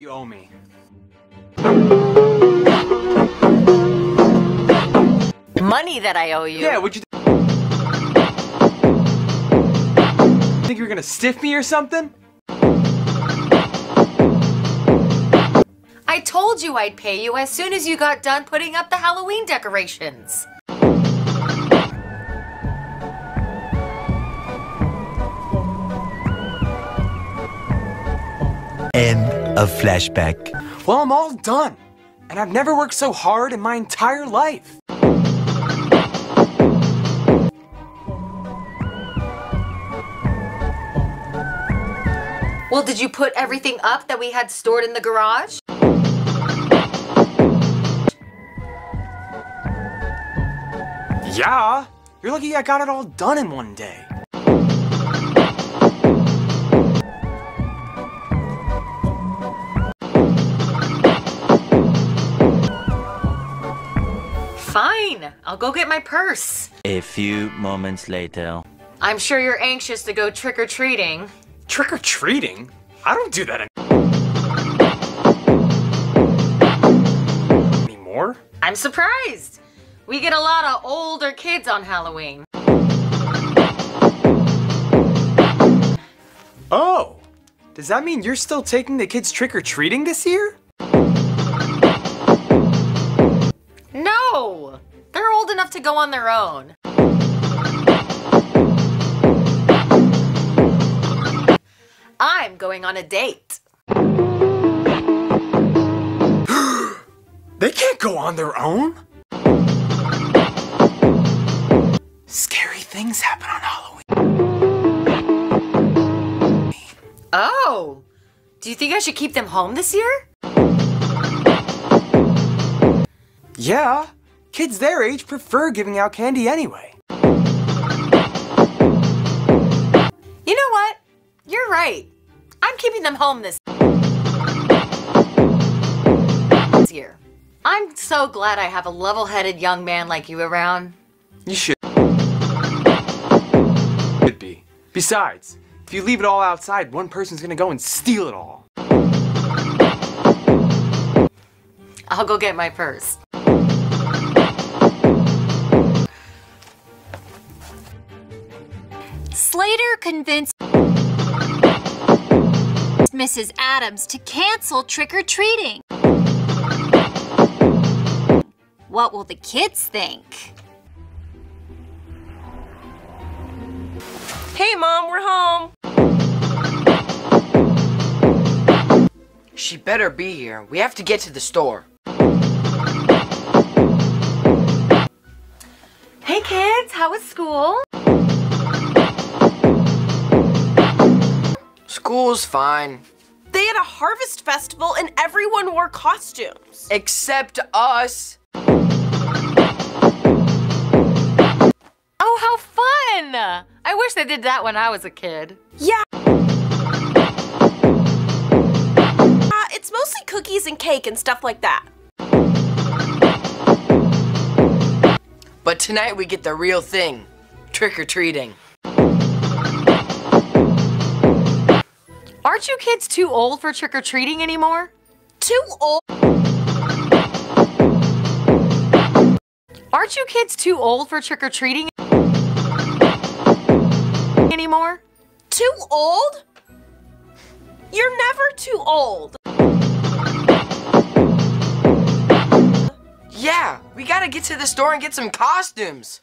You owe me. Money that I owe you? Yeah, would you think you were gonna stiff me or something? I told you I'd pay you as soon as you got done putting up the Halloween decorations. End of flashback. Well, I'm all done. And I've never worked so hard in my entire life. Well, did you put everything up that we had stored in the garage? Yeah, you're lucky I got it all done in one day. Fine, I'll go get my purse. A few moments later. I'm sure you're anxious to go trick-or-treating. Trick-or-treating? I don't do that anymore. I'm surprised. We get a lot of older kids on Halloween. Oh, does that mean you're still taking the kids trick-or-treating this year? No, they're old enough to go on their own. I'm going on a date. They can't go on their own. Scary things happen on Halloween. Oh, do you think I should keep them home this year? Yeah, kids their age prefer giving out candy anyway. You know what? You're right. I'm keeping them home this year. I'm so glad I have a level-headed young man like you around. You should be. Besides, if you leave it all outside, one person's gonna go and steal it all. I'll go get my purse. Slater convinced Mrs. Adams to cancel trick-or-treating. What will the kids think? Hey, Mom, we're home. She better be here. We have to get to the store. Hey kids, how was school? School's fine. They had a harvest festival and everyone wore costumes. Except us. Oh, how fun! I wish they did that when I was a kid. Yeah. It's mostly cookies and cake and stuff like that. But tonight we get the real thing. Trick-or-treating. Aren't you kids too old for trick-or-treating anymore? Too old? Aren't you kids too old for trick-or-treating anymore? Too old? You're never too old. Yeah, we gotta get to the store and get some costumes.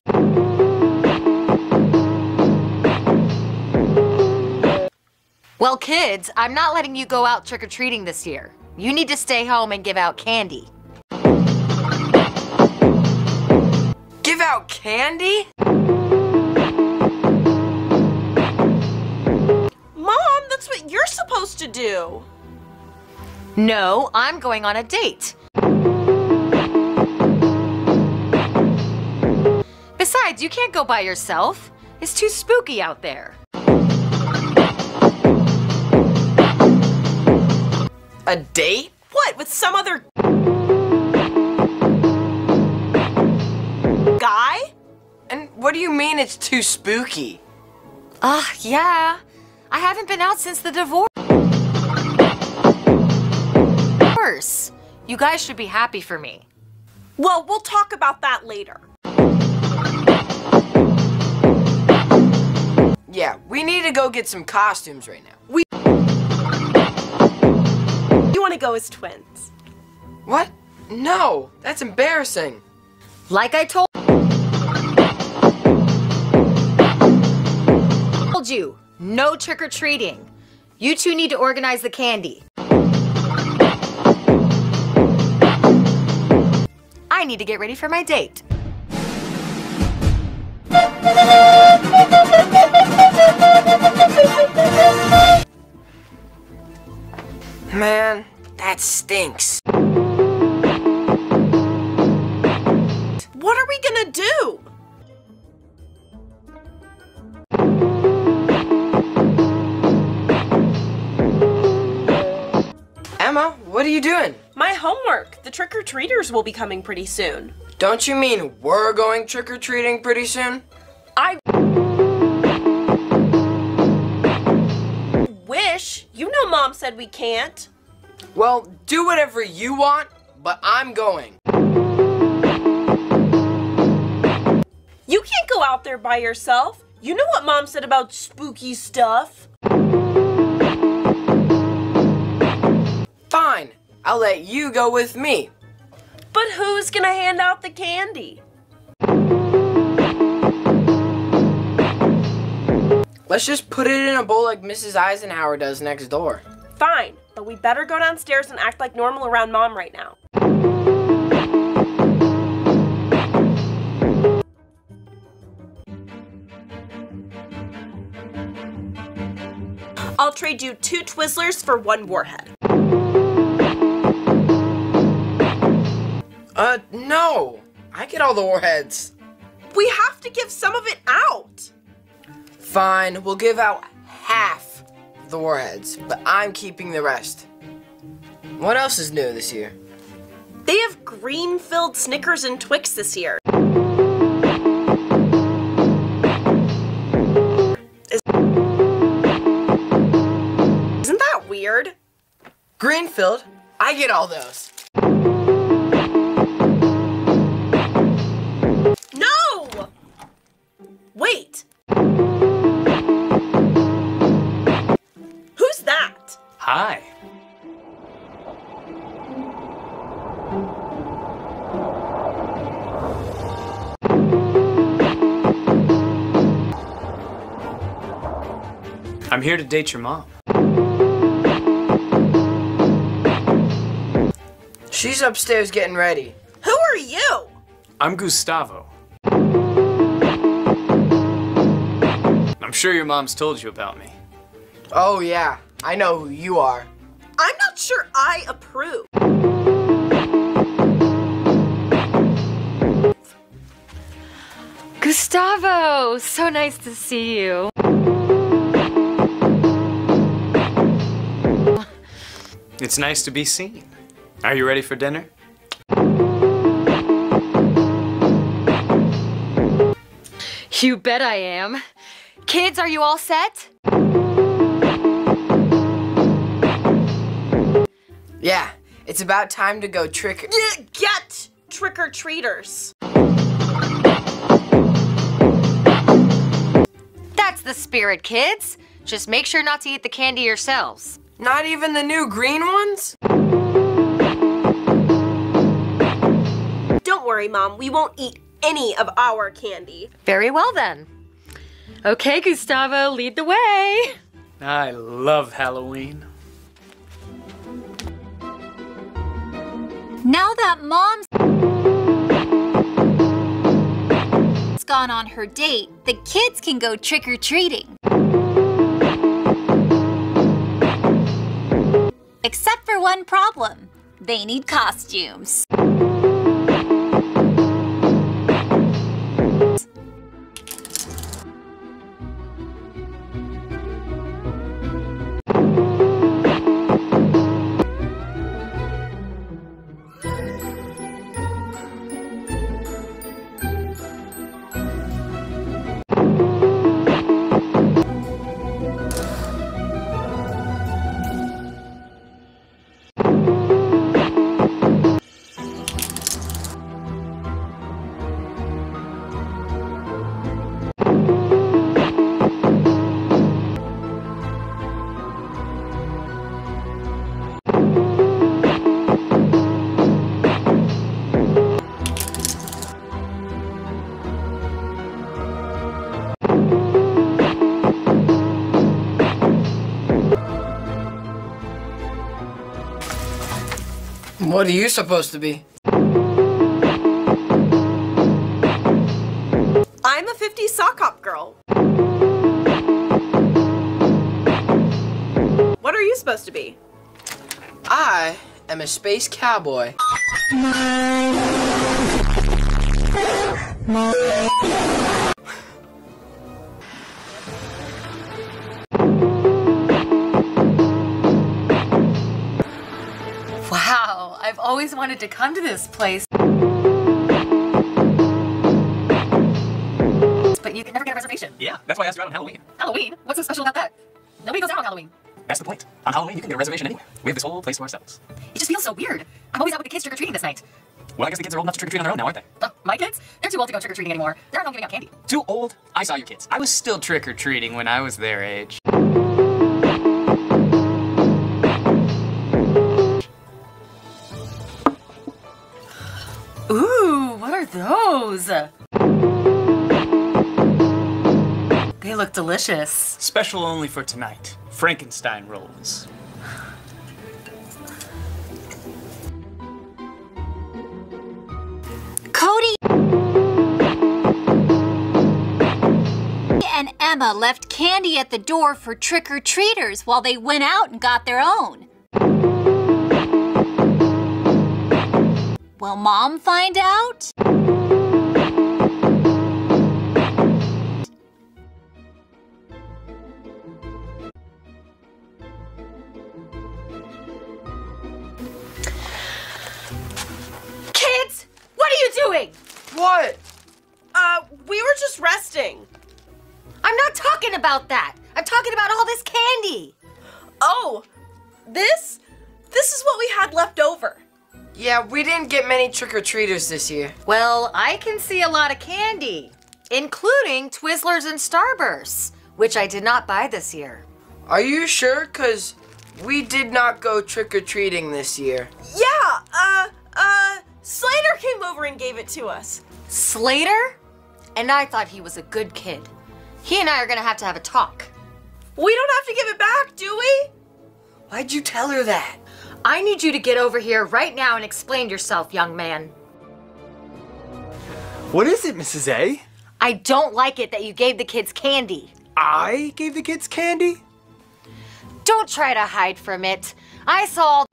Well, kids, I'm not letting you go out trick-or-treating this year. You need to stay home and give out candy. Give out candy? Mom, that's what you're supposed to do. No, I'm going on a date. Besides, you can't go by yourself. It's too spooky out there. A date? What, with some other guy? And what do you mean it's too spooky? Yeah. I haven't been out since the divorce. You guys should be happy for me. Well, we'll talk about that later. Yeah, we need to go get some costumes right now. We want to go as twins. What? No, that's embarrassing. Like I told you, no trick-or-treating. You two need to organize the candy. I need to get ready for my date. Man, that stinks. What are we gonna do? Emma, what are you doing? My homework. The trick-or-treaters will be coming pretty soon. Don't you mean we're going trick-or-treating pretty soon? I wish. You know Mom said we can't. Well, do whatever you want, but I'm going. You can't go out there by yourself. You know what Mom said about spooky stuff. Fine, I'll let you go with me. But who's gonna hand out the candy? Let's just put it in a bowl like Mrs. Eisenhower does next door. Fine, but we better go downstairs and act like normal around Mom right now. I'll trade you 2 Twizzlers for 1 Warhead. No. I get all the warheads. We have to give some of it out. Fine, we'll give out half the warheads, but I'm keeping the rest. What else is new this year? They have green-filled Snickers and Twix this year. Isn't that weird? Greenfield? I get all those. No! Wait. Who's that? Hi. I'm here to date your mom. She's upstairs getting ready. Who are you? I'm Gustavo. I'm sure your mom's told you about me. Oh yeah, I know who you are. I'm not sure I approve. Gustavo, so nice to see you. It's nice to be seen. Are you ready for dinner? You bet I am. Kids, are you all set? Yeah, it's about time to go trick. Get trick-or-treaters. That's the spirit, kids. Just make sure not to eat the candy yourselves. Not even the new green ones? Don't worry, Mom. We won't eat any of our candy. Very well then. Okay, Gustavo, lead the way. I love Halloween. Now that Mom's gone on her date, the kids can go trick-or-treating. Except for one problem. They need costumes. What are you supposed to be? I'm a 50s sock hop girl. What are you supposed to be? I am a space cowboy. Wow, I've always wanted to come to this place. But you can never get a reservation. Yeah, that's why I asked you out on Halloween. Halloween? What's so special about that? Nobody goes out on Halloween. That's the point. On Halloween, you can get a reservation anywhere. We have this whole place to ourselves. It just feels so weird. I'm always out with the kids trick-or-treating this night. Well, I guess the kids are old enough to trick-or-treat on their own now, aren't they? My kids? They're too old to go trick-or-treating anymore. They're not giving out candy. Too old? I saw your kids. I was still trick-or-treating when I was their age. Ooh, what are those? They look delicious. Special only for tonight. Frankenstein rolls. Cody and Emma left candy at the door for trick-or-treaters while they went out and got their own. Will Mom find out? Kids, what are you doing? What? We were just resting. I'm not talking about that. I'm talking about all this candy. Oh, this is what we had left over. Yeah, we didn't get many trick-or-treaters this year. Well, I can see a lot of candy, including Twizzlers and Starbursts, which I did not buy this year. Are you sure? 'Cause we did not go trick-or-treating this year. Yeah, Slater came over and gave it to us. Slater? And I thought he was a good kid. He and I are gonna have a talk. We don't have to give it back, do we? Why'd you tell her that? I need you to get over here right now and explain yourself, young man. What is it, Mrs. A? I don't like it that you gave the kids candy. I gave the kids candy? Don't try to hide from it. I saw